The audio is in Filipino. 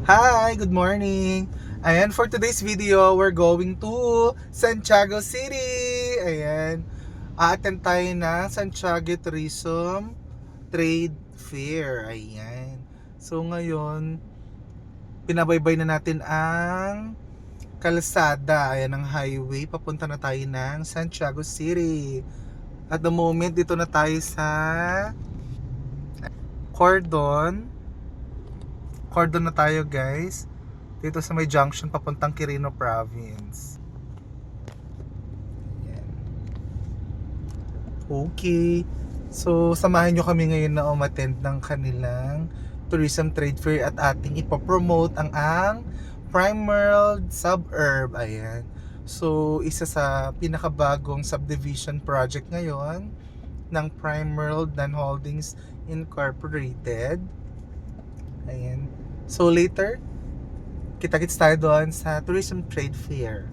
Hi, good morning. Ayan, for today's video, we're going to Santiago City. Ayan, a-attend tayo ng Santiago Tourism Trade Fair. Ayan. So ngayon, pinabaybay na natin ang kalsada. Ayan ang highway. Papunta na tayo ng Santiago City. At the moment, dito na tayo sa Cordon. Cordon na tayo, guys. Dito sa may junction papuntang Quirino Province. Ayan. Okay. So, samahan nyo kami ngayon na umattend ng kanilang tourism trade fair at ating ipopromote ang Primeworld Suburb. Ayan. So, isa sa pinakabagong subdivision project ngayon ng Primeworld Holdings Incorporated. Ayan. So, later, kita-kits tayo doon sa tourism trade fair.